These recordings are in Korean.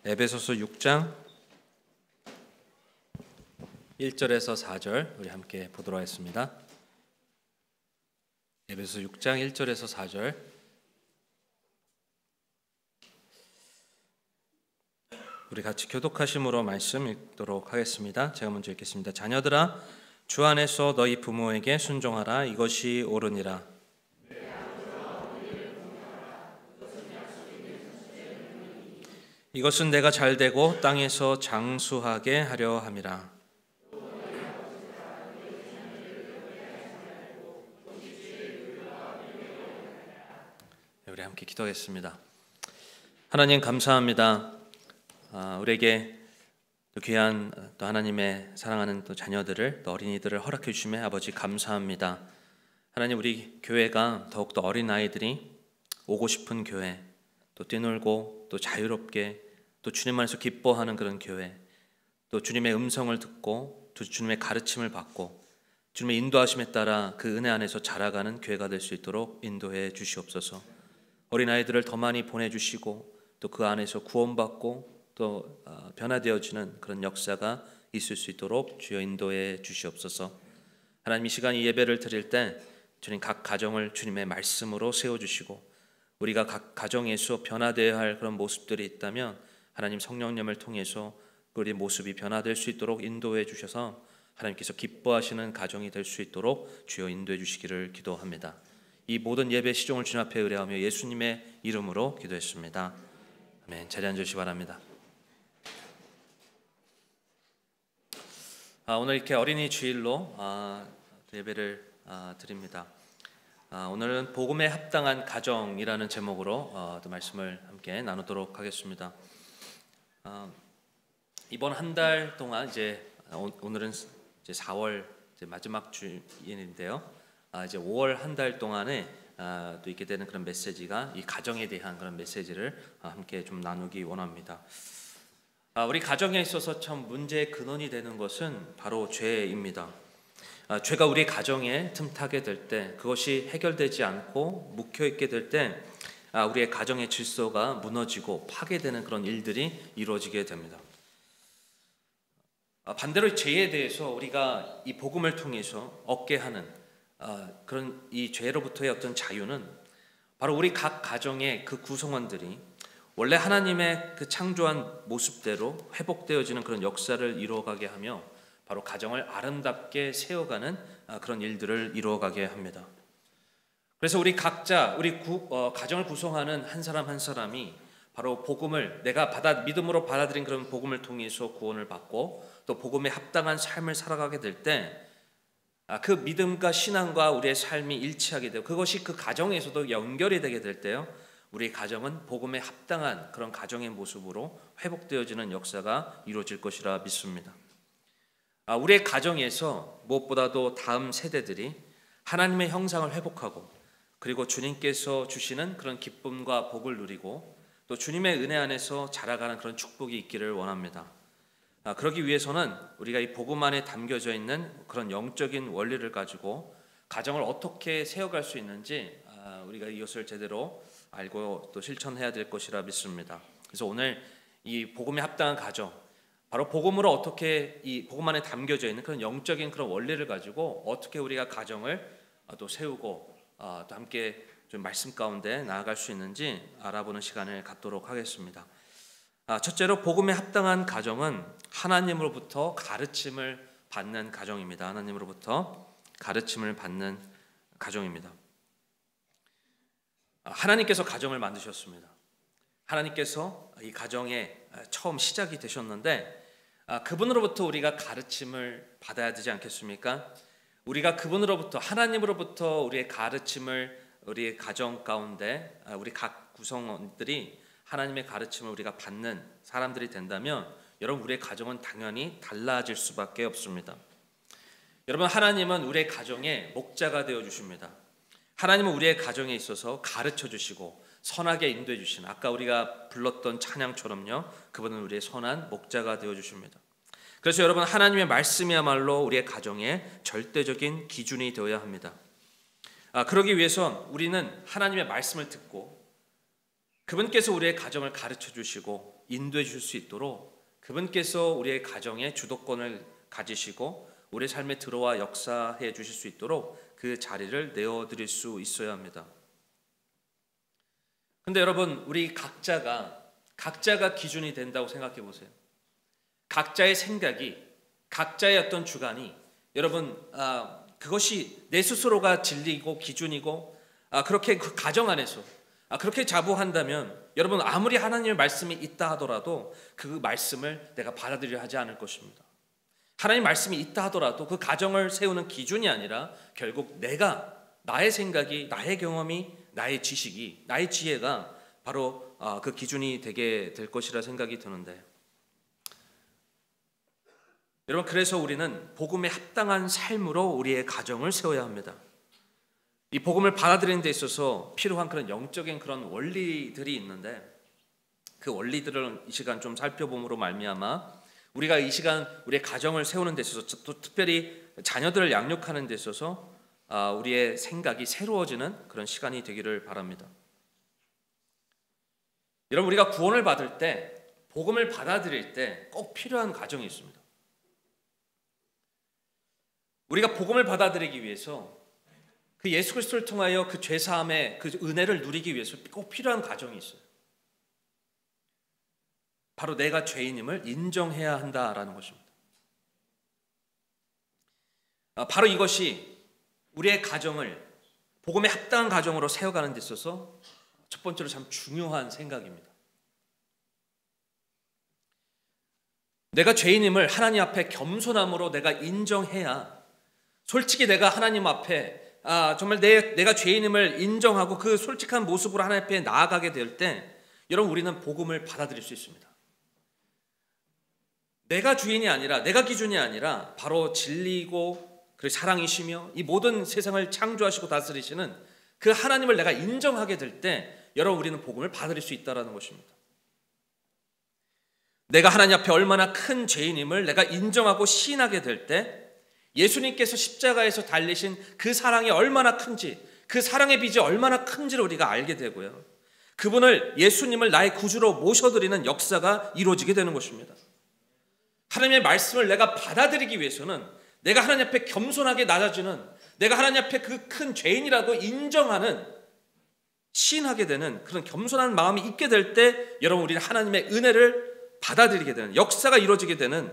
에베소서 6장 1절에서 4절 우리 함께 보도록 하겠습니다. 에베소서 6장 1절에서 4절 우리 같이 교독하심으로 말씀 읽도록 하겠습니다. 제가 먼저 읽겠습니다. 자녀들아 주 안에서 너희 부모에게 순종하라. 이것이 옳으니라. 이것은 내가 잘되고 땅에서 장수하게 하려 함이라. 우리 함께 기도하겠습니다. 하나님 감사합니다. 우리에게 또 귀한 또 하나님의 사랑하는 또 자녀들을 또 어린이들을 허락해 주심에 아버지 감사합니다. 하나님 우리 교회가 더욱더 어린 아이들이 오고 싶은 교회, 또 뛰놀고 또 자유롭게 또 주님 안에서 기뻐하는 그런 교회, 또 주님의 음성을 듣고 또 주님의 가르침을 받고 주님의 인도하심에 따라 그 은혜 안에서 자라가는 교회가 될 수 있도록 인도해 주시옵소서. 어린아이들을 더 많이 보내주시고 또 그 안에서 구원받고 또 변화되어지는 그런 역사가 있을 수 있도록 주여 인도해 주시옵소서. 하나님 이 시간 이 예배를 드릴 때 주님 각 가정을 주님의 말씀으로 세워주시고 우리가 각 가정에서 변화되어야 할 그런 모습들이 있다면 하나님 성령님을 통해서 우리 모습이 변화될 수 있도록 인도해 주셔서 하나님께서 기뻐하시는 가정이 될 수 있도록 주여 인도해 주시기를 기도합니다. 이 모든 예배 시종을 주님 앞에 의뢰하며 예수님의 이름으로 기도했습니다. 아멘. 자리 앉으시기 바랍니다. 오늘 이렇게 어린이 주일로 예배를 드립니다. 오늘은 복음에 합당한 가정이라는 제목으로 또 말씀을 함께 나누도록 하겠습니다. 이번 한 달 동안 오늘은 이제 4월 이제 마지막 주일인데요. 이제 5월 한 달 동안에 또 있게 되는 그런 메시지가 이 가정에 대한 그런 메시지를 함께 좀 나누기 원합니다. 우리 가정에 있어서 참 문제의 근원이 되는 것은 바로 죄입니다. 죄가 우리 가정에 틈타게 될 때, 그것이 해결되지 않고 묵혀있게 될 때 우리의 가정의 질서가 무너지고 파괴되는 그런 일들이 이루어지게 됩니다. 반대로 죄에 대해서 우리가 이 복음을 통해서 얻게 하는 그런 이 죄로부터의 어떤 자유는 바로 우리 각 가정의 그 구성원들이 원래 하나님의 그 창조한 모습대로 회복되어지는 그런 역사를 이루어가게 하며 바로 가정을 아름답게 세워가는 그런 일들을 이루어가게 합니다. 그래서 우리 각자 가정을 구성하는 한 사람 한 사람이 바로 복음을 내가 믿음으로 받아들인 그런 복음을 통해서 구원을 받고 또 복음에 합당한 삶을 살아가게 될 때 그 믿음과 신앙과 우리의 삶이 일치하게 되고 그것이 그 가정에서도 연결이 되게 될 때요, 우리 가정은 복음에 합당한 그런 가정의 모습으로 회복되어지는 역사가 이루어질 것이라 믿습니다. 우리의 가정에서 무엇보다도 다음 세대들이 하나님의 형상을 회복하고 그리고 주님께서 주시는 그런 기쁨과 복을 누리고 또 주님의 은혜 안에서 자라가는 그런 축복이 있기를 원합니다. 그러기 위해서는 우리가 이 복음 안에 담겨져 있는 그런 영적인 원리를 가지고 가정을 어떻게 세워갈 수 있는지 우리가 이것을 제대로 알고 또 실천해야 될 것이라 믿습니다. 그래서 오늘 이 복음에 합당한 가정, 바로 복음으로 어떻게 이 복음 안에 담겨져 있는 그런 영적인 그런 원리를 가지고 어떻게 우리가 가정을 또 세우고 또 함께 좀 말씀 가운데 나아갈 수 있는지 알아보는 시간을 갖도록 하겠습니다. 첫째로 복음에 합당한 가정은 하나님으로부터 가르침을 받는 가정입니다. 하나님으로부터 가르침을 받는 가정입니다. 하나님께서 가정을 만드셨습니다. 하나님께서 이 가정의 처음 시작이 되셨는데 그분으로부터 우리가 가르침을 받아야 되지 않겠습니까? 우리가 그분으로부터 하나님으로부터 우리의 가르침을 우리의 가정 가운데 우리 각 구성원들이 하나님의 가르침을 우리가 받는 사람들이 된다면 여러분 우리의 가정은 당연히 달라질 수밖에 없습니다. 여러분 하나님은 우리의 가정의 목자가 되어 주십니다. 하나님은 우리의 가정에 있어서 가르쳐 주시고 선하게 인도해 주시는 아까 우리가 불렀던 찬양처럼요, 그분은 우리의 선한 목자가 되어 주십니다. 그래서 여러분 하나님의 말씀이야말로 우리의 가정의 절대적인 기준이 되어야 합니다. 그러기 위해선 우리는 하나님의 말씀을 듣고 그분께서 우리의 가정을 가르쳐 주시고 인도해 주실 수 있도록 그분께서 우리의 가정의 주도권을 가지시고 우리 삶에 들어와 역사해 주실 수 있도록 그 자리를 내어드릴 수 있어야 합니다. 근데 여러분, 우리 각자가 기준이 된다고 생각해 보세요. 각자의 생각이, 각자의 어떤 주관이, 여러분, 그것이 내 스스로가 진리이고 기준이고, 그렇게 그 가정 안에서 그렇게 자부한다면 여러분, 아무리 하나님의 말씀이 있다 하더라도 그 말씀을 내가 받아들여야 하지 않을 것입니다. 하나님 말씀이 있다 하더라도 그 가정을 세우는 기준이 아니라 결국 나의 생각이, 나의 경험이, 나의 지식이, 나의 지혜가 바로 그 기준이 되게 될 것이라 생각이 드는데, 여러분, 그래서 우리는 복음에 합당한 삶으로 우리의 가정을 세워야 합니다. 이 복음을 받아들이는 데 있어서 필요한 그런 영적인 그런 원리들이 있는데, 그 원리들을 이 시간 좀 살펴봄으로 말미암아 우리가 이 시간 우리의 가정을 세우는 데 있어서, 또 특별히 자녀들을 양육하는 데 있어서 우리의 생각이 새로워지는 그런 시간이 되기를 바랍니다. 여러분, 우리가 구원을 받을 때, 복음을 받아들일 때 꼭 필요한 과정이 있습니다. 우리가 복음을 받아들이기 위해서, 그 예수 그리스도를 통하여 그 죄사함의 그 은혜를 누리기 위해서 꼭 필요한 과정이 있어요. 바로 내가 죄인임을 인정해야 한다라는 것입니다. 바로 이것이 우리의 가정을 복음에 합당한 가정으로 세워가는 데 있어서 첫 번째로 참 중요한 생각입니다. 내가 죄인임을 하나님 앞에 겸손함으로 내가 인정해야, 솔직히 내가 하나님 앞에 정말 내가 죄인임을 인정하고 그 솔직한 모습으로 하나님 앞에 나아가게 될 때, 여러분, 우리는 복음을 받아들일 수 있습니다. 내가 주인이 아니라, 내가 기준이 아니라 바로 진리이고 그 사랑이시며 이 모든 세상을 창조하시고 다스리시는 그 하나님을 내가 인정하게 될 때, 여러분, 우리는 복음을 받아들일 수 있다는 것입니다. 내가 하나님 앞에 얼마나 큰 죄인임을 내가 인정하고 시인하게 될 때, 예수님께서 십자가에서 달리신 그 사랑이 얼마나 큰지, 그 사랑의 빚이 얼마나 큰지를 우리가 알게 되고요, 그분을, 예수님을 나의 구주로 모셔드리는 역사가 이루어지게 되는 것입니다. 하나님의 말씀을 내가 받아들이기 위해서는 내가 하나님 앞에 겸손하게 낮아지는, 내가 하나님 앞에 그 큰 죄인이라고 인정하는, 시인하게 되는 그런 겸손한 마음이 있게 될 때, 여러분, 우리는 하나님의 은혜를 받아들이게 되는, 역사가 이루어지게 되는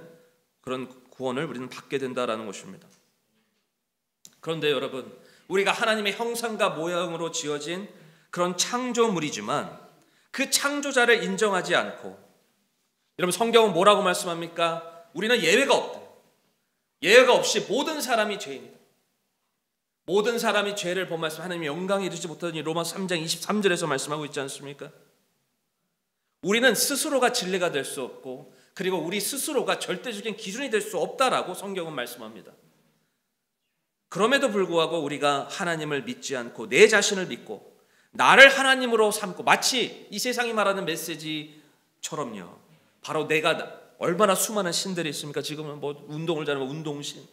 그런 구원을 우리는 받게 된다라는 것입니다. 그런데 여러분, 우리가 하나님의 형상과 모양으로 지어진 그런 창조물이지만 그 창조자를 인정하지 않고, 여러분, 성경은 뭐라고 말씀합니까? 우리는 예외가 없다. 예외가 없이 모든 사람이 죄인이다. 모든 사람이 죄를 범하여서 하나님의 영광에 이르지 못하더니 로마서 3장 23절에서 말씀하고 있지 않습니까? 우리는 스스로가 진리가 될 수 없고, 그리고 우리 스스로가 절대적인 기준이 될 수 없다라고 성경은 말씀합니다. 그럼에도 불구하고 우리가 하나님을 믿지 않고 내 자신을 믿고 나를 하나님으로 삼고, 마치 이 세상이 말하는 메시지처럼요, 바로 내가 얼마나 수많은 신들이 있습니까? 지금은 뭐 운동을 잘하면 운동신,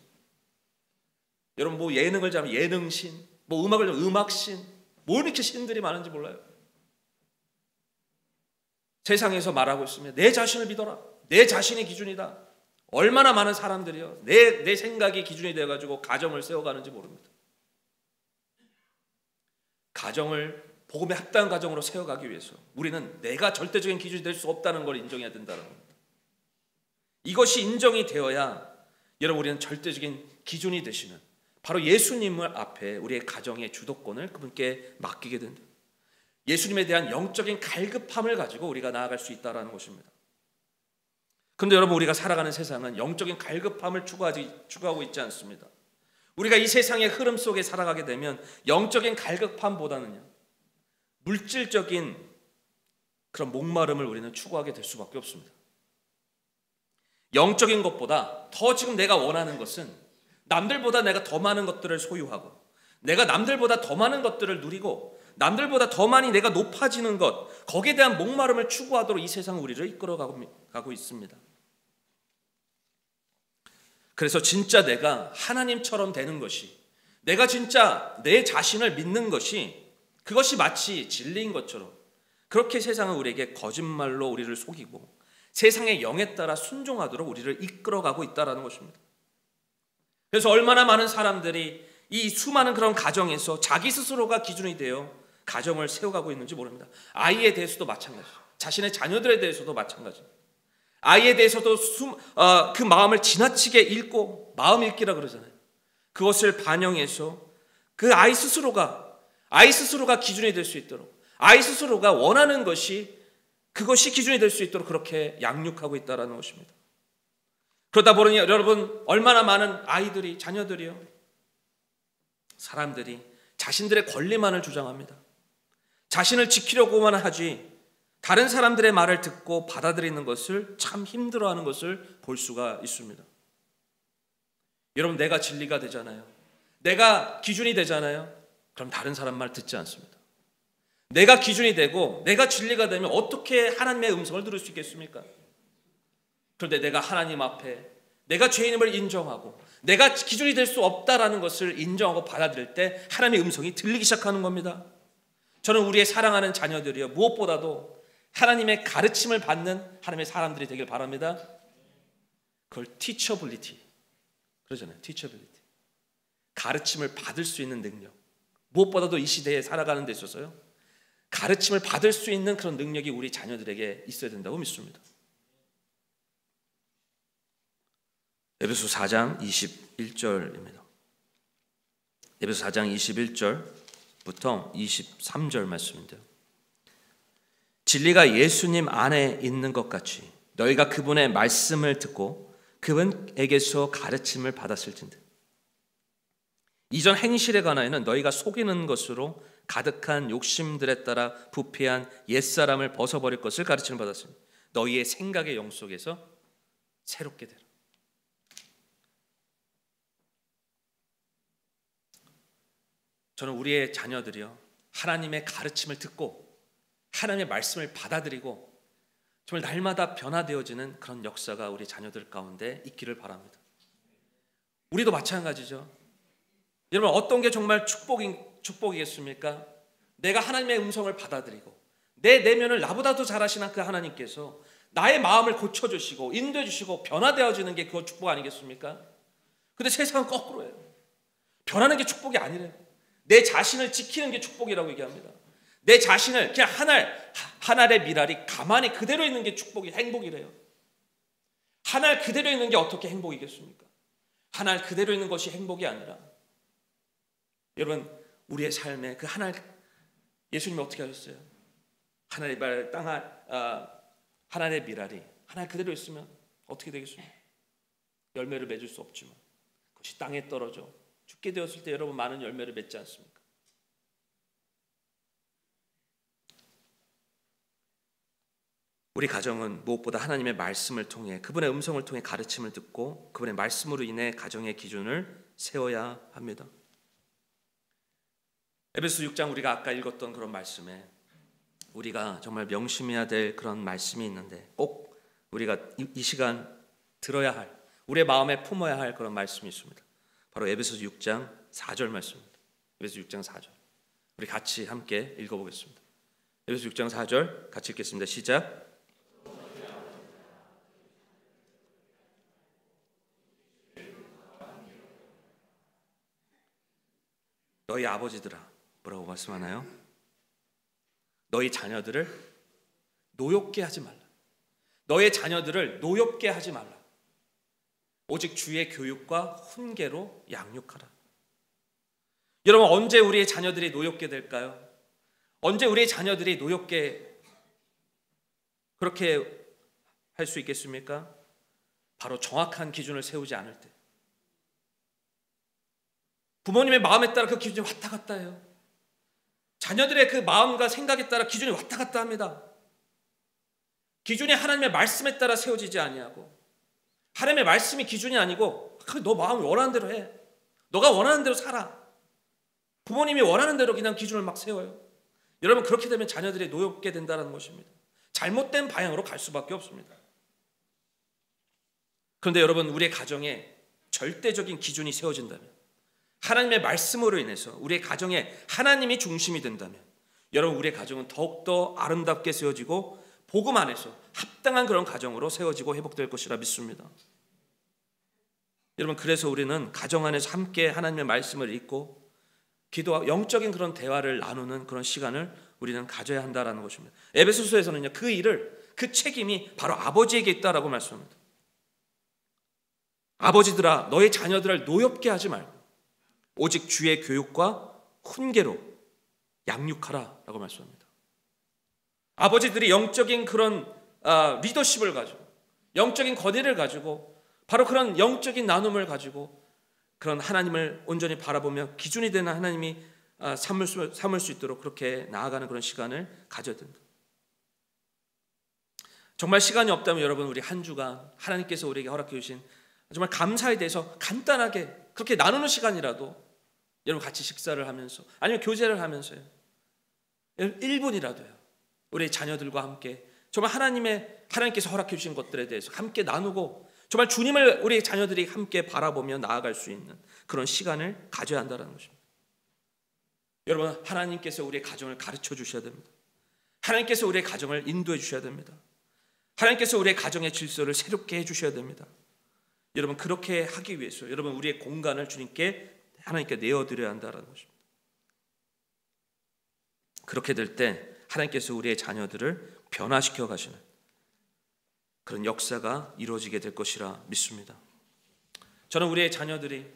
여러분 뭐 예능을 잘하면 예능신, 뭐 음악을 잘하면 음악신, 뭐 이렇게 신들이 많은지 몰라요. 세상에서 말하고 있습니다. 내 자신을 믿어라. 내 자신이 기준이다. 얼마나 많은 사람들이요, 내 생각이 기준이 되어가지고 가정을 세워가는지 모릅니다. 가정을 복음에 합당한 가정으로 세워가기 위해서 우리는 내가 절대적인 기준이 될 수 없다는 걸 인정해야 된다는 겁니다. 이것이 인정이 되어야, 여러분, 우리는 절대적인 기준이 되시는 바로 예수님을 앞에 우리의 가정의 주도권을 그분께 맡기게 된다. 예수님에 대한 영적인 갈급함을 가지고 우리가 나아갈 수 있다는 것입니다. 그런데 여러분, 우리가 살아가는 세상은 영적인 갈급함을 추구하고 있지 않습니다. 우리가 이 세상의 흐름 속에 살아가게 되면 영적인 갈급함보다는요, 물질적인 그런 목마름을 우리는 추구하게 될 수밖에 없습니다. 영적인 것보다 더 지금 내가 원하는 것은 남들보다 내가 더 많은 것들을 소유하고, 내가 남들보다 더 많은 것들을 누리고, 남들보다 더 많이 내가 높아지는 것, 거기에 대한 목마름을 추구하도록 이 세상은 우리를 이끌어가고 있습니다. 그래서 진짜 내가 하나님처럼 되는 것이, 내가 진짜 내 자신을 믿는 것이, 그것이 마치 진리인 것처럼, 그렇게 세상은 우리에게 거짓말로 우리를 속이고 세상의 영에 따라 순종하도록 우리를 이끌어가고 있다는 것입니다. 그래서 얼마나 많은 사람들이 이 수많은 그런 가정에서 자기 스스로가 기준이 되어 가정을 세워가고 있는지 모릅니다. 아이에 대해서도 마찬가지죠. 자신의 자녀들에 대해서도 마찬가지입니다. 아이에 대해서도 그 마음을 지나치게 읽고 마음 읽기라 그러잖아요. 그것을 반영해서 그 아이 스스로가 기준이 될 수 있도록, 아이 스스로가 원하는 그것이 기준이 될 수 있도록 그렇게 양육하고 있다는 것입니다. 그러다 보니 여러분, 얼마나 많은 아이들이, 자녀들이요, 사람들이 자신들의 권리만을 주장합니다. 자신을 지키려고만 하지 다른 사람들의 말을 듣고 받아들이는 것을 참 힘들어하는 것을 볼 수가 있습니다. 여러분, 내가 진리가 되잖아요. 내가 기준이 되잖아요. 그럼 다른 사람 말 듣지 않습니다. 내가 기준이 되고 내가 진리가 되면 어떻게 하나님의 음성을 들을 수 있겠습니까? 그런데 내가 하나님 앞에 내가 죄인임을 인정하고 내가 기준이 될 수 없다라는 것을 인정하고 받아들일 때 하나님의 음성이 들리기 시작하는 겁니다. 저는 우리의 사랑하는 자녀들이요, 무엇보다도 하나님의 가르침을 받는 하나님의 사람들이 되길 바랍니다. 그걸 teachability 그러잖아요. teachability, 가르침을 받을 수 있는 능력. 무엇보다도 이 시대에 살아가는 데 있어서요, 가르침을 받을 수 있는 그런 능력이 우리 자녀들에게 있어야 된다고 믿습니다. 에베소 4장 21절입니다. 에베소 4장 21절부터 23절 말씀인데요. 진리가 예수님 안에 있는 것 같이 너희가 그분의 말씀을 듣고 그분에게서 가르침을 받았을진데 이전 행실에 관하여는 너희가 속이는 것으로 가득한 욕심들에 따라 부패한 옛사람을 벗어버릴 것을 가르침을 받았으니 너희의 생각의 영 속에서 새롭게 되라. 저는 우리의 자녀들이요, 하나님의 가르침을 듣고 하나님의 말씀을 받아들이고 정말 날마다 변화되어지는 그런 역사가 우리 자녀들 가운데 있기를 바랍니다. 우리도 마찬가지죠. 여러분, 어떤 게 정말 축복이겠습니까? 내가 하나님의 음성을 받아들이고 내 내면을 나보다도 잘 아시는 그 하나님께서 나의 마음을 고쳐주시고 인도해 주시고 변화되어지는 게 그거 축복 아니겠습니까? 근데 세상은 거꾸로예요. 변하는 게 축복이 아니래요. 내 자신을 지키는 게 축복이라고 얘기합니다. 내 자신을 그냥 한 알의 미랄이 가만히 그대로 있는 게 축복이, 행복이래요. 한 알 그대로 있는 게 어떻게 행복이겠습니까? 한 알 그대로 있는 것이 행복이 아니라, 여러분, 우리의 삶에 그 한 알, 예수님이 어떻게 하셨어요? 한 알의 미랄, 한 알의 미랄이 한 알 그대로 있으면 어떻게 되겠습니까? 열매를 맺을 수 없지만 그것이 땅에 떨어져 죽게 되었을 때 여러분 많은 열매를 맺지 않습니까? 우리 가정은 무엇보다 하나님의 말씀을 통해, 그분의 음성을 통해 가르침을 듣고 그분의 말씀으로 인해 가정의 기준을 세워야 합니다. 에베소 6장 우리가 아까 읽었던 그런 말씀에 우리가 정말 명심해야 될 그런 말씀이 있는데 꼭 우리가 이 시간 들어야 할, 우리의 마음에 품어야 할 그런 말씀이 있습니다. 바로 에베소 6장 4절 말씀입니다. 에베소 6장 4절. 우리 같이 함께 읽어보겠습니다. 에베소 6장 4절 같이 읽겠습니다. 시작. 너희 아버지들아, 뭐라고 말씀하나요? 너희 자녀들을 노엽게 하지 말라. 너의 자녀들을 노엽게 하지 말라. 오직 주의 교육과 훈계로 양육하라. 여러분, 언제 우리의 자녀들이 노엽게 될까요? 언제 우리의 자녀들이 노엽게 그렇게 할 수 있겠습니까? 바로 정확한 기준을 세우지 않을 때. 부모님의 마음에 따라 그 기준이 왔다 갔다 해요. 자녀들의 그 마음과 생각에 따라 기준이 왔다 갔다 합니다. 기준이 하나님의 말씀에 따라 세워지지 아니하고, 하나님의 말씀이 기준이 아니고 너 마음이 원하는 대로 해, 너가 원하는 대로 살아, 부모님이 원하는 대로 그냥 기준을 막 세워요. 여러분, 그렇게 되면 자녀들이 노엽게 된다는 것입니다. 잘못된 방향으로 갈 수밖에 없습니다. 그런데 여러분, 우리의 가정에 절대적인 기준이 세워진다면, 하나님의 말씀으로 인해서 우리의 가정에 하나님이 중심이 된다면, 여러분, 우리의 가정은 더욱더 아름답게 세워지고 복음 안에서 합당한 그런 가정으로 세워지고 회복될 것이라 믿습니다. 여러분, 그래서 우리는 가정 안에서 함께 하나님의 말씀을 읽고 기도와 영적인 그런 대화를 나누는 그런 시간을 우리는 가져야 한다라는 것입니다. 에베소서에서는요, 그 일을, 그 책임이 바로 아버지에게 있다라고 말씀합니다. 아버지들아, 너희 자녀들을 노엽게 하지 말고 오직 주의 교육과 훈계로 양육하라 라고 말씀합니다. 아버지들이 영적인 그런 리더십을 가지고, 영적인 거대를 가지고, 바로 그런 영적인 나눔을 가지고 그런 하나님을 온전히 바라보며 기준이 되는 하나님이 삼을 수 있도록 그렇게 나아가는 그런 시간을 가져야 된다. 정말 시간이 없다면 여러분, 우리 한 주간 하나님께서 우리에게 허락해 주신 정말 감사에 대해서 간단하게 그렇게 나누는 시간이라도 여러분 같이 식사를 하면서 아니면 교제를 하면서요, 1분이라도요 우리 자녀들과 함께 정말 하나님께서 허락해 주신 것들에 대해서 함께 나누고 정말 주님을 우리 자녀들이 함께 바라보며 나아갈 수 있는 그런 시간을 가져야 한다는 것입니다. 여러분, 하나님께서 우리의 가정을 가르쳐 주셔야 됩니다. 하나님께서 우리의 가정을 인도해 주셔야 됩니다. 하나님께서 우리의 가정의 질서를 새롭게 해주셔야 됩니다. 여러분, 그렇게 하기 위해서 여러분 우리의 공간을 하나님께 내어드려야 한다는 것입니다. 그렇게 될 때 하나님께서 우리의 자녀들을 변화시켜 가시는 그런 역사가 이루어지게 될 것이라 믿습니다. 저는 우리의 자녀들이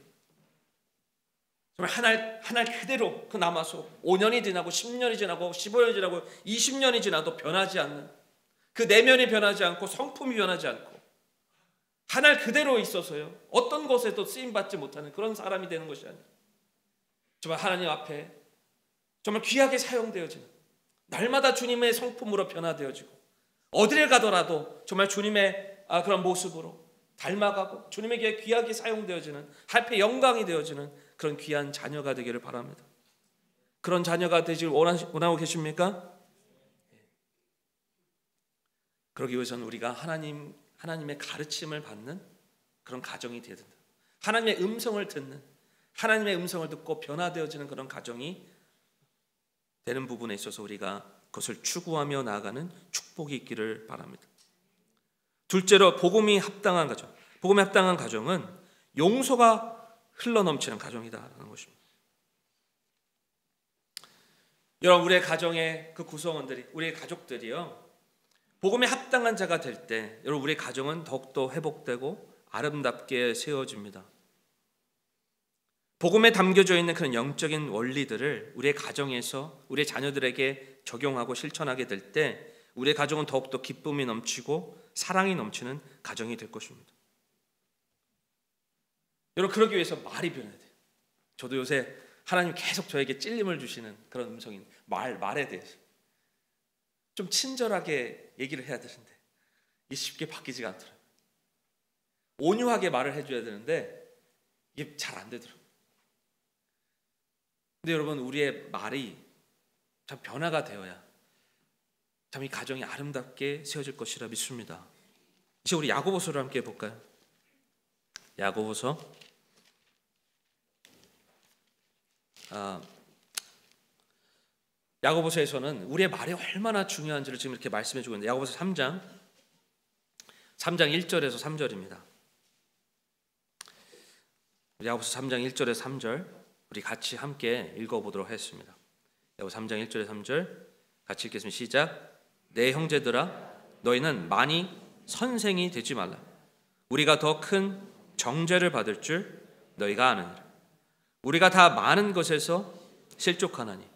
정말 한 알 그대로 그 남아서 5년이 지나고 10년이 지나고 15년이 지나고 20년이 지나도 변하지 않는 그 내면이 변하지 않고 성품이 변하지 않고 한 알 그대로 있어서요 어떤 것에도 쓰임받지 못하는 그런 사람이 되는 것이 아니라 정말 하나님 앞에 정말 귀하게 사용되어지는, 날마다 주님의 성품으로 변화되어지고 어디를 가더라도 정말 주님의 그런 모습으로 닮아가고 주님에게 귀하게 사용되어지는, 하나님의 영광이 되어지는 그런 귀한 자녀가 되기를 바랍니다. 그런 자녀가 되기를 원하고 계십니까? 그러기 위해서는 우리가 하나님의 가르침을 받는 그런 가정이 되어야 된다. 하나님의 음성을 듣는, 하나님의 음성을 듣고 변화되어지는 그런 가정이 되는 부분에 있어서 우리가 그것을 추구하며 나아가는 축복이 있기를 바랍니다. 둘째로 복음이 합당한 가정. 복음에 합당한 가정은 용서가 흘러넘치는 가정이다라는 것입니다. 여러분, 우리의 가정의 그 구성원들이, 우리의 가족들이요 복음에 합당한 자가 될 때 여러분 우리의 가정은 더욱더 회복되고 아름답게 세워집니다. 복음에 담겨져 있는 그런 영적인 원리들을 우리의 가정에서 우리의 자녀들에게 적용하고 실천하게 될 때 우리의 가정은 더욱더 기쁨이 넘치고 사랑이 넘치는 가정이 될 것입니다. 여러분, 그러기 위해서 말이 변해야 돼요. 저도 요새 하나님 계속 저에게 찔림을 주시는 그런 음성인 말에 대해서 좀 친절하게 얘기를 해야 되는데 이게 쉽게 바뀌지가 않더라고요. 온유하게 말을 해줘야 되는데 이게 잘 안 되더라고요. 근데 여러분, 우리의 말이 참 변화가 되어야 참 이 가정이 아름답게 세워질 것이라 믿습니다. 이제 우리 야고보서를 함께 볼까요? 야고보서 야고보서에서는 우리의 말이 얼마나 중요한지를 지금 이렇게 말씀해 주고 있는데, 야고보서 3장 1절에서 3절입니다. 야고보서 3장 1절에서 3절 우리 같이 함께 읽어보도록 하겠습니다. 야고보서 3장 1절에서 3절 같이 읽겠습니다. 시작. 내 형제들아, 너희는 많이 선생이 되지 말라. 우리가 더 큰 정죄를 받을 줄 너희가 아느니라. 우리가 다 많은 것에서 실족하나니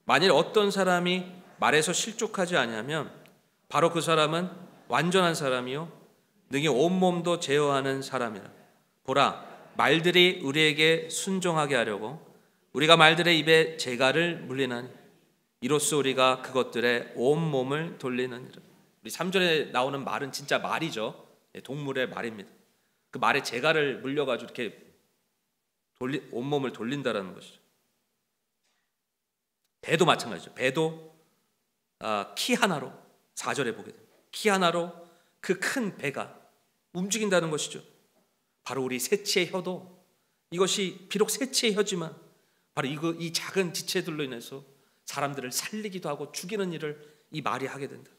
만일 어떤 사람이 말에서 실족하지 아니하면 바로 그 사람은 완전한 사람이요 능히 온몸도 제어하는 사람이라. 보라, 말들이 우리에게 순종하게 하려고 우리가 말들의 입에 재갈을 물리나니 이로써 우리가 그것들의 온몸을 돌리느니라. 우리 3절에 나오는 말은 진짜 말이죠. 동물의 말입니다. 그 말에 재갈을 물려가지고 이렇게 온몸을 돌린다라는 것이죠. 배도 마찬가지죠. 배도 키 하나로 4절에 보게 됩니다. 키 하나로 그 큰 배가 움직인다는 것이죠. 바로 우리 새치의 혀도 이것이 비록 새치의 혀지만 바로 이 작은 지체들로 인해서 사람들을 살리기도 하고 죽이는 일을 이 말이 하게 된다.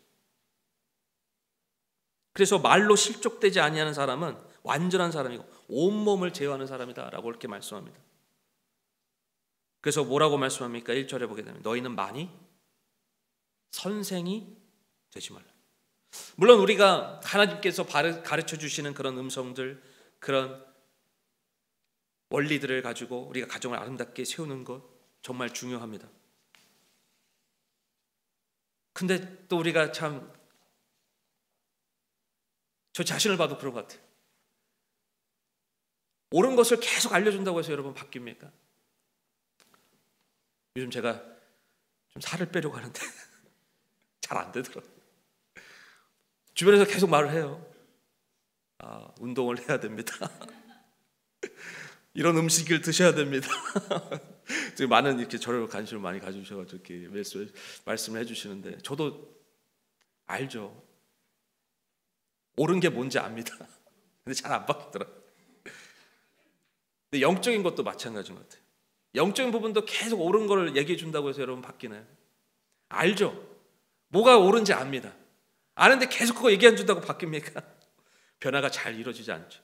그래서 말로 실족되지 아니하는 사람은 완전한 사람이고 온몸을 제어하는 사람이다 라고 이렇게 말씀합니다. 그래서 뭐라고 말씀합니까? 1절에 보게 되면 너희는 많이 선생이 되지 말라. 물론 우리가 하나님께서 가르쳐 주시는 그런 음성들, 그런 원리들을 가지고 우리가 가정을 아름답게 세우는 것 정말 중요합니다. 근데 또 우리가 참, 저 자신을 봐도 그런 것 같아요. 옳은 것을 계속 알려준다고 해서 여러분 바뀝니까? 요즘 제가 좀 살을 빼려고 하는데 잘 안 되더라고요. 주변에서 계속 말을 해요. 운동을 해야 됩니다. 이런 음식을 드셔야 됩니다. 지금 많은 이렇게 저를 관심을 많이 가지셔가지고 이렇게 말씀을 해주시는데 저도 알죠. 옳은 게 뭔지 압니다. 근데 잘 안 바뀌더라고요. 근데 영적인 것도 마찬가지인 것 같아요. 영적인 부분도 계속 옳은 걸 얘기해 준다고 해서 여러분 바뀌나요? 알죠. 뭐가 옳은지 압니다. 아는데 계속 그거 얘기 안 준다고 바뀝니까? 변화가 잘 이루어지지 않죠.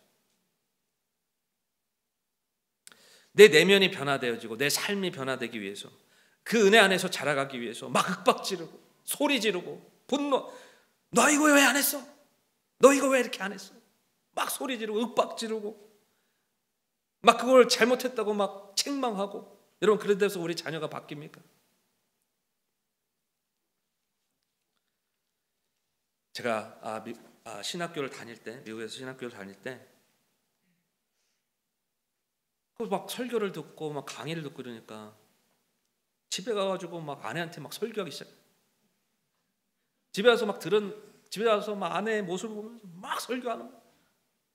내 내면이 변화되어지고 내 삶이 변화되기 위해서, 그 은혜 안에서 자라가기 위해서 막 윽박 지르고 소리 지르고 분노, 너 이거 왜 안 했어? 너 이거 왜 이렇게 안 했어? 막 소리 지르고 윽박 지르고 막 그걸 잘못했다고 막 책망하고. 여러분, 그런 데서 우리 자녀가 바뀝니까? 제가 신학교를 다닐 때, 미국에서 신학교를 다닐 때 막 설교를 듣고 막 강의를 듣고 이러니까 집에 가가지고 막 아내한테 막 설교하기 시작. 집에 와서 막 아내의 모습을 보면서 막 설교하는 거야.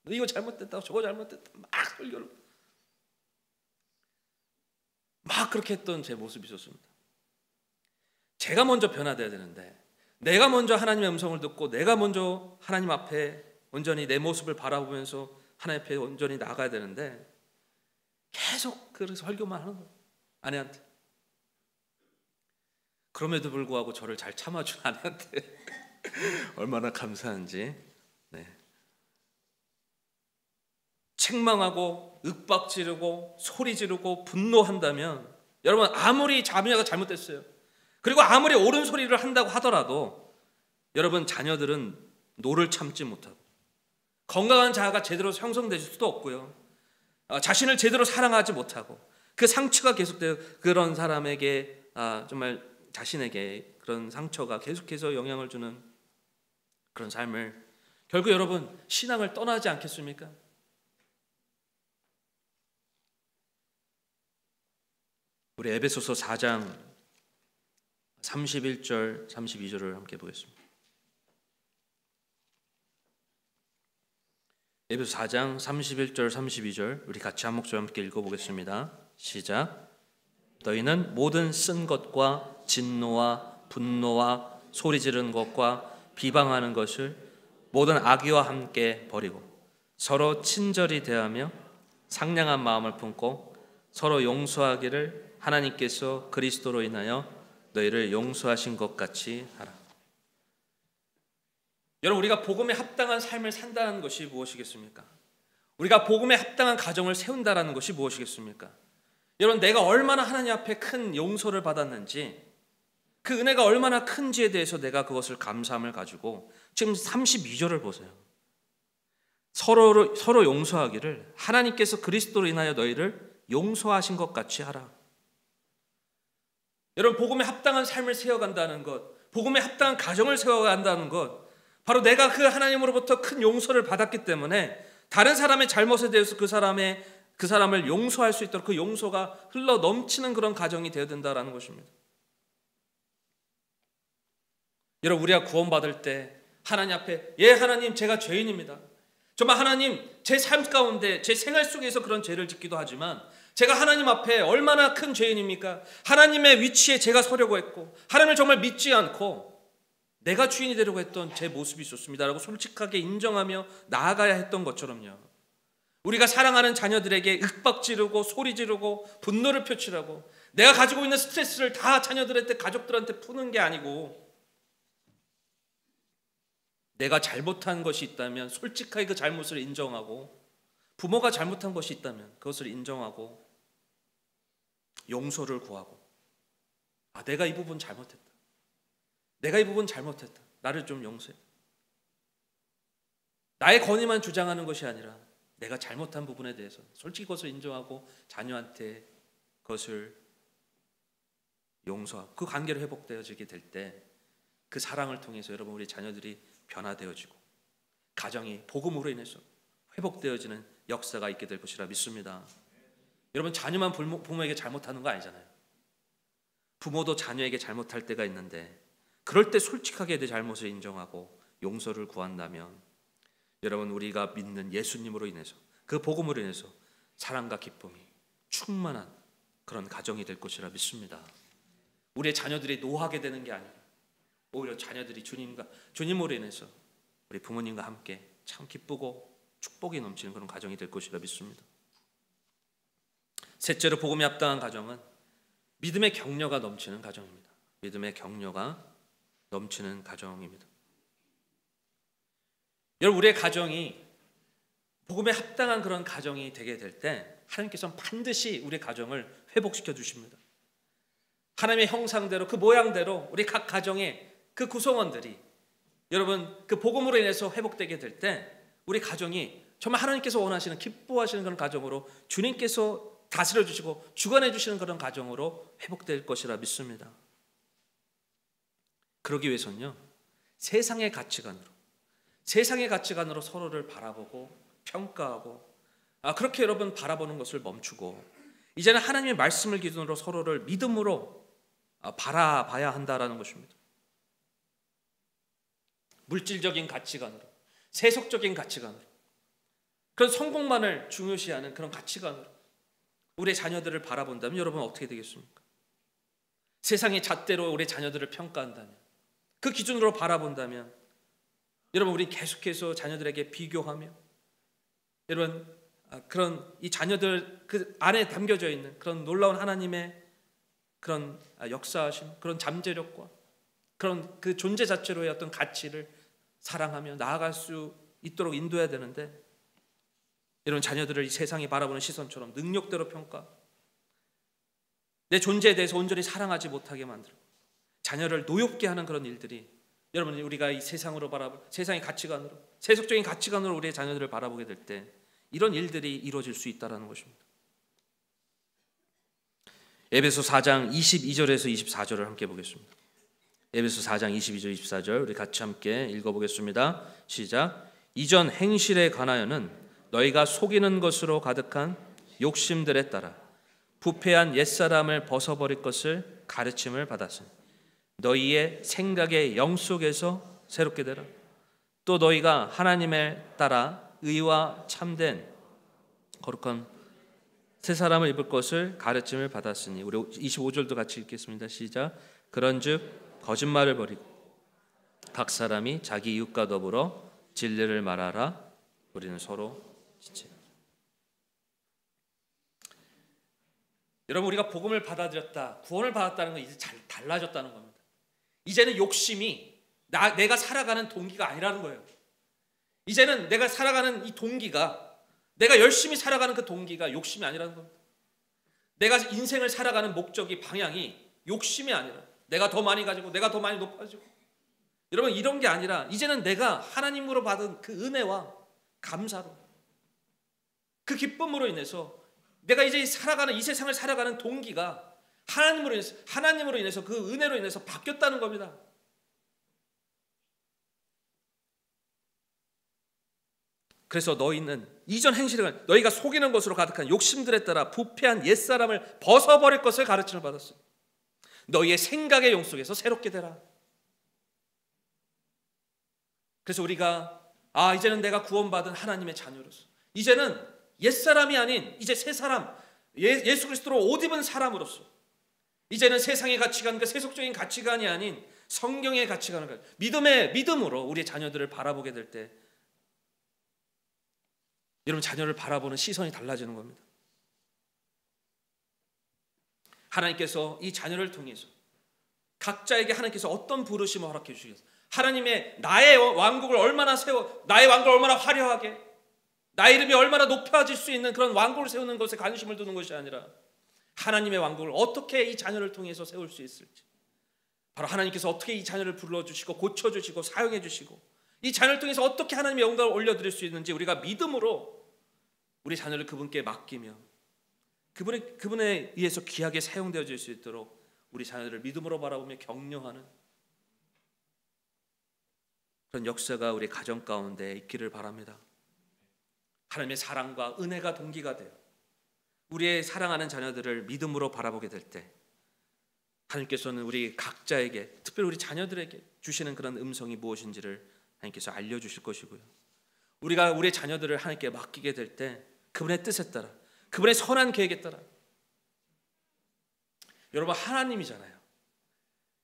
너 이거 잘못됐다, 저거 잘못됐다, 막 설교를. 막 그렇게 했던 제 모습이 있었습니다. 제가 먼저 변화돼야 되는데, 내가 먼저 하나님의 음성을 듣고 내가 먼저 하나님 앞에 온전히 내 모습을 바라보면서 하나님 앞에 온전히 나가야 되는데 계속 그래서 설교만 하는 거예요, 아내한테. 그럼에도 불구하고 저를 잘 참아준 아내한테 얼마나 감사한지. 네. 책망하고 윽박 지르고 소리 지르고 분노한다면, 여러분, 아무리 자녀가 잘못됐어요, 그리고 아무리 옳은 소리를 한다고 하더라도 여러분, 자녀들은 노를 참지 못하고 건강한 자아가 제대로 형성될 수도 없고요, 자신을 제대로 사랑하지 못하고 그 상처가 계속돼요. 그런 사람에게 정말 자신에게 그런 상처가 계속해서 영향을 주는 그런 삶을, 결국 여러분 신앙을 떠나지 않겠습니까? 우리 에베소서 4장 31절 32절을 함께 보겠습니다. 에베소 4장 31절 32절 우리 같이 한 목소리 함께 읽어보겠습니다. 시작. 너희는 모든 쓴 것과 진노와 분노와 소리 지르는 것과 비방하는 것을 모든 악의와 함께 버리고 서로 친절히 대하며 상냥한 마음을 품고 서로 용서하기를 하나님께서 그리스도로 인하여 너희를 용서하신 것 같이 하라. 여러분, 우리가 복음에 합당한 삶을 산다는 것이 무엇이겠습니까? 우리가 복음에 합당한 가정을 세운다는 것이 무엇이겠습니까? 여러분, 내가 얼마나 하나님 앞에 큰 용서를 받았는지, 그 은혜가 얼마나 큰지에 대해서 내가 그것을 감사함을 가지고 지금 32절을 보세요. 서로 용서하기를 하나님께서 그리스도로 인하여 너희를 용서하신 것 같이 하라. 여러분, 복음에 합당한 삶을 세워간다는 것, 복음에 합당한 가정을 세워간다는 것, 바로 내가 그 하나님으로부터 큰 용서를 받았기 때문에 다른 사람의 잘못에 대해서 그 사람을 용서할 수 있도록 그 용서가 흘러 넘치는 그런 가정이 되어야 된다는 것입니다. 여러분, 우리가 구원받을 때 하나님 앞에, 예 하나님, 제가 죄인입니다. 정말 하나님, 제 삶 가운데 제 생활 속에서 그런 죄를 짓기도 하지만 제가 하나님 앞에 얼마나 큰 죄인입니까? 하나님의 위치에 제가 서려고 했고 하나님을 정말 믿지 않고 내가 주인이 되려고 했던 제 모습이 있었습니다라고 솔직하게 인정하며 나아가야 했던 것처럼요, 우리가 사랑하는 자녀들에게 윽박 지르고 소리 지르고 분노를 표출하고 내가 가지고 있는 스트레스를 다 자녀들한테, 가족들한테 푸는 게 아니고, 내가 잘못한 것이 있다면 솔직하게 그 잘못을 인정하고, 부모가 잘못한 것이 있다면 그것을 인정하고 용서를 구하고, 아, 내가 이 부분 잘못했다, 내가 이 부분 잘못했다, 나를 좀 용서해. 나의 권위만 주장하는 것이 아니라 내가 잘못한 부분에 대해서 솔직히 그것을 인정하고 자녀한테 그것을 용서하고, 그 관계로 회복되어지게 될 때 그 사랑을 통해서 여러분, 우리 자녀들이 변화되어지고 가정이 복음으로 인해서 회복되어지는 역사가 있게 될 것이라 믿습니다. 여러분, 자녀만 부모에게 잘못하는 거 아니잖아요. 부모도 자녀에게 잘못할 때가 있는데, 그럴 때 솔직하게 내 잘못을 인정하고 용서를 구한다면 여러분, 우리가 믿는 예수님으로 인해서, 그 복음으로 인해서 사랑과 기쁨이 충만한 그런 가정이 될 것이라 믿습니다. 우리의 자녀들이 노하게 되는 게 아니라 오히려 자녀들이 주님으로 인해서 우리 부모님과 함께 참 기쁘고 축복이 넘치는 그런 가정이 될 것이라 믿습니다. 셋째로, 복음에 합당한 가정은 믿음의 격려가 넘치는 가정입니다. 믿음의 격려가 넘치는 가정입니다. 여러분, 우리의 가정이 복음에 합당한 그런 가정이 되게 될 때 하나님께서는 반드시 우리 가정을 회복시켜 주십니다. 하나님의 형상대로, 그 모양대로 우리 각 가정의 그 구성원들이 여러분, 그 복음으로 인해서 회복되게 될 때 우리 가정이 정말 하나님께서 원하시는, 기뻐하시는 그런 가정으로, 주님께서 다스려 주시고 주관해 주시는 그런 가정으로 회복될 것이라 믿습니다. 그러기 위해서는요, 세상의 가치관으로 서로를 바라보고 평가하고, 그렇게 여러분 바라보는 것을 멈추고 이제는 하나님의 말씀을 기준으로 서로를 믿음으로 바라봐야 한다라는 것입니다. 물질적인 가치관으로, 세속적인 가치관으로, 그런 성공만을 중요시하는 그런 가치관으로 우리의 자녀들을 바라본다면 여러분, 어떻게 되겠습니까? 세상의 잣대로 우리 자녀들을 평가한다면, 그 기준으로 바라본다면 여러분, 우리 계속해서 자녀들에게 비교하며, 여러분, 그런 이 자녀들 그 안에 담겨져 있는 그런 놀라운 하나님의 그런 역사하심, 그런 잠재력과 그런 그 존재 자체로의 어떤 가치를 사랑하며 나아갈 수 있도록 인도해야 되는데, 이런 자녀들을 이 세상이 바라보는 시선처럼 능력대로 평가, 내 존재에 대해서 온전히 사랑하지 못하게 만들고 자녀를 노엽게 하는 그런 일들이, 여러분, 우리가 이 세상으로 세상의 가치관으로, 세속적인 가치관으로 우리의 자녀들을 바라보게 될 때 이런 일들이 이루어질 수 있다는 것입니다. 에베소 4장 22절에서 24절을 함께 보겠습니다. 에베소 4장 22절 24절 우리 같이 함께 읽어보겠습니다. 시작. 이전 행실에 관하여는 너희가 속이는 것으로 가득한 욕심들에 따라 부패한 옛사람을 벗어버릴 것을 가르침을 받았으니 너희의 생각의 영 속에서 새롭게 되라. 또 너희가 하나님을 따라 의와 참된 거룩한 새 사람을 입을 것을 가르침을 받았으니, 우리 25절도 같이 읽겠습니다. 시작. 그런즉 거짓말을 버리고 각 사람이 자기 이웃과 더불어 진리를 말하라. 우리는 서로 지체하라. 여러분, 우리가 복음을 받아들였다, 구원을 받았다는 건 이제 잘 달라졌다는 겁니다. 이제는 욕심이 내가 살아가는 동기가 아니라는 거예요. 이제는 내가 살아가는 이 동기가, 내가 열심히 살아가는 그 동기가 욕심이 아니라는 겁니다. 내가 인생을 살아가는 목적이, 방향이 욕심이 아니라 내가 더 많이 가지고 내가 더 많이 높아지고, 여러분, 이런 게 아니라 이제는 내가 하나님으로 받은 그 은혜와 감사로, 그 기쁨으로 인해서 내가 이제 살아가는, 이 세상을 살아가는 동기가 하나님으로 인해서 그 은혜로 인해서 바뀌었다는 겁니다. 그래서 너희는 이전 행실을, 너희가 속이는 것으로 가득한 욕심들에 따라 부패한 옛사람을 벗어버릴 것을 가르침을 받았어요. 너희의 생각의 영 속에서 새롭게 되라. 그래서 우리가 이제는 내가 구원받은 하나님의 자녀로서, 이제는 옛사람이 아닌 이제 새 사람, 예수 그리스도로 옷 입은 사람으로서, 이제는 세상의 가치관, 그 세속적인 가치관이 아닌 성경의 가치관을, 믿음으로 우리의 자녀들을 바라보게 될 때 여러분, 자녀를 바라보는 시선이 달라지는 겁니다. 하나님께서 이 자녀를 통해서 각자에게 하나님께서 어떤 부르심을 허락해 주시겠어요? 하나님의 나의 왕국을 얼마나 나의 왕국을 얼마나 화려하게, 나의 이름이 얼마나 높아질 수 있는 그런 왕국을 세우는 것에 관심을 두는 것이 아니라 하나님의 왕국을 어떻게 이 자녀를 통해서 세울 수 있을지, 바로 하나님께서 어떻게 이 자녀를 불러주시고 고쳐주시고 사용해 주시고 이 자녀를 통해서 어떻게 하나님의 영광을 올려드릴 수 있는지 우리가 믿음으로 우리 자녀를 그분께 맡기며 그분에 의해서 귀하게 사용되어질 수 있도록 우리 자녀들을 믿음으로 바라보며 격려하는 그런 역사가 우리 가정 가운데 있기를 바랍니다. 하나님의 사랑과 은혜가 동기가 되어 우리의 사랑하는 자녀들을 믿음으로 바라보게 될 때 하나님께서는 우리 각자에게, 특별히 우리 자녀들에게 주시는 그런 음성이 무엇인지를 하나님께서 알려주실 것이고요, 우리가 우리의 자녀들을 하나님께 맡기게 될 때 그분의 뜻에 따라, 그분의 선한 계획에 따라, 여러분 하나님이잖아요.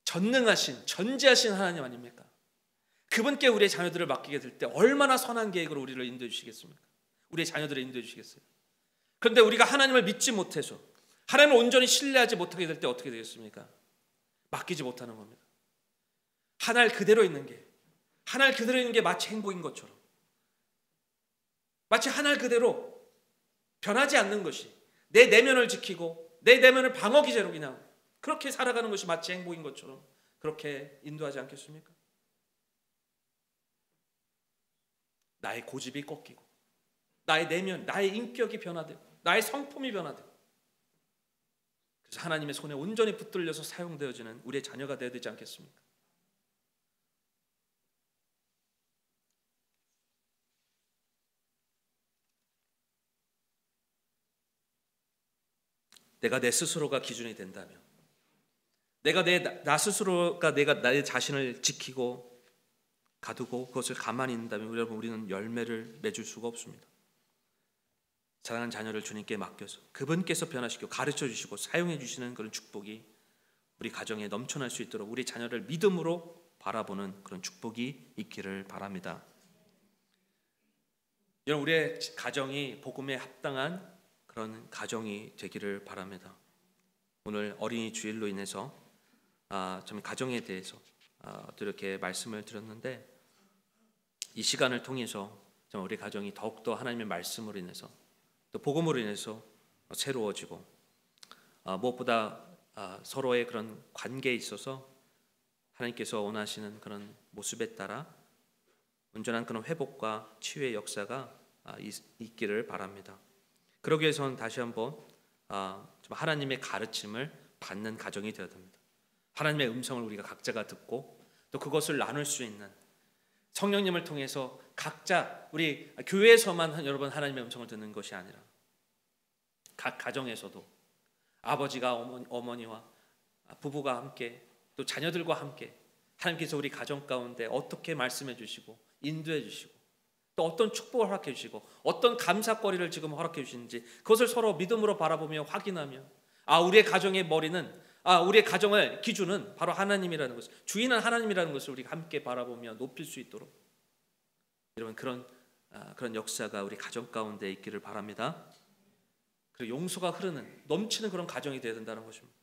전능하신 전지하신 하나님 아닙니까? 그분께 우리의 자녀들을 맡기게 될 때 얼마나 선한 계획으로 우리를 인도해 주시겠습니까? 우리의 자녀들을 인도해 주시겠어요? 그런데 우리가 하나님을 믿지 못해서 하나님을 온전히 신뢰하지 못하게 될 때 어떻게 되겠습니까? 맡기지 못하는 겁니다. 하나님 그대로 있는 게 마치 행복인 것처럼, 마치 하나님 그대로 변하지 않는 것이 내 내면을 지키고 내 내면을 방어 기제로 그냥 그렇게 살아가는 것이 마치 행복인 것처럼 그렇게 인도하지 않겠습니까? 나의 고집이 꺾이고 나의 내면, 나의 인격이 변화되고 나의 성품이 변화되고 그래서 하나님의 손에 온전히 붙들려서 사용되어지는 우리의 자녀가 되어야 되지 않겠습니까? 내가 내 스스로가 기준이 된다면, 내가 나 스스로가 내가 나의 자신을 지키고 가두고 그것을 가만히 있는다면 여러분 우리는 열매를 맺을 수가 없습니다. 사랑하는 자녀를 주님께 맡겨서 그분께서 변화시키고 가르쳐 주시고 사용해 주시는 그런 축복이 우리 가정에 넘쳐날 수 있도록 우리 자녀를 믿음으로 바라보는 그런 축복이 있기를 바랍니다. 여러분 우리의 가정이 복음에 합당한 그런 가정이 되기를 바랍니다. 오늘 어린이 주일로 인해서 좀 가정에 대해서 또 이렇게 말씀을 드렸는데 이 시간을 통해서 좀 우리 가정이 더욱더 하나님의 말씀으로 인해서 또 복음으로 인해서 새로워지고 무엇보다 서로의 그런 관계에 있어서 하나님께서 원하시는 그런 모습에 따라 온전한 그런 회복과 치유의 역사가 있기를 바랍니다. 그러기 위해서는 다시 한번 좀 하나님의 가르침을 받는 가정이 되어야 됩니다. 하나님의 음성을 우리가 각자가 듣고 또 그것을 나눌 수 있는 성령님을 통해서 각자 우리 교회에서만 여러분 하나님의 음성을 듣는 것이 아니라 각 가정에서도 아버지가 어머니와 부부가 함께 또 자녀들과 함께 하나님께서 우리 가정 가운데 어떻게 말씀해 주시고 인도해 주시고 또 어떤 축복을 허락해 주시고 어떤 감사거리를 지금 허락해 주시는지 그것을 서로 믿음으로 바라보며 확인하며 우리의 가정의 머리는 우리의 가정의 기준은 바로 하나님이라는 것을, 주인은 하나님이라는 것을 우리가 함께 바라보며 높일 수 있도록 여러분 그런 역사가 우리 가정 가운데 있기를 바랍니다. 그리고 용서가 흐르는 넘치는 그런 가정이 되어야 된다는 것입니다.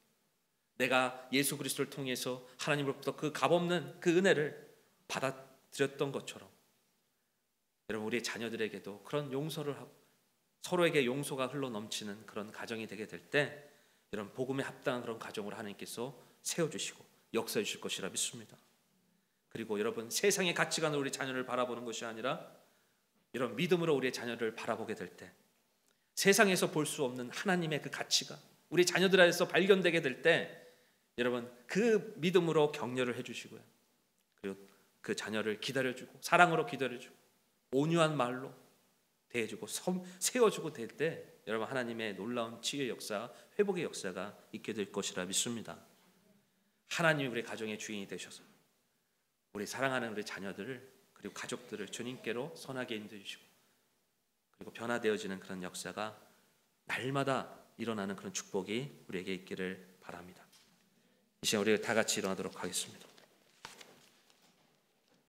내가 예수 그리스도를 통해서 하나님으로부터 그 값없는 그 은혜를 받아들였던 것처럼 여러분 우리의 자녀들에게도 그런 용서를 하고 서로에게 용서가 흘러 넘치는 그런 가정이 되게 될 때 이런 복음에 합당한 그런 가정으로 하나님께서 세워주시고 역사해 주실 것이라 믿습니다. 그리고 여러분 세상의 가치관으로 우리 자녀를 바라보는 것이 아니라 이런 믿음으로 우리의 자녀를 바라보게 될 때 세상에서 볼 수 없는 하나님의 그 가치가 우리 자녀들 안에서 발견되게 될 때 여러분 그 믿음으로 격려를 해주시고요. 그리고 그 자녀를 기다려주고 사랑으로 기다려주고 온유한 말로 대해주고 세워주고 될 때 여러분 하나님의 놀라운 치유의 역사, 회복의 역사가 있게 될 것이라 믿습니다. 하나님이 우리 가정의 주인이 되셔서 우리 사랑하는 우리 자녀들을 그리고 가족들을 주님께로 선하게 인도해 주시고 그리고 변화되어지는 그런 역사가 날마다 일어나는 그런 축복이 우리에게 있기를 바랍니다. 이 시간 우리 다 같이 일어나도록 하겠습니다.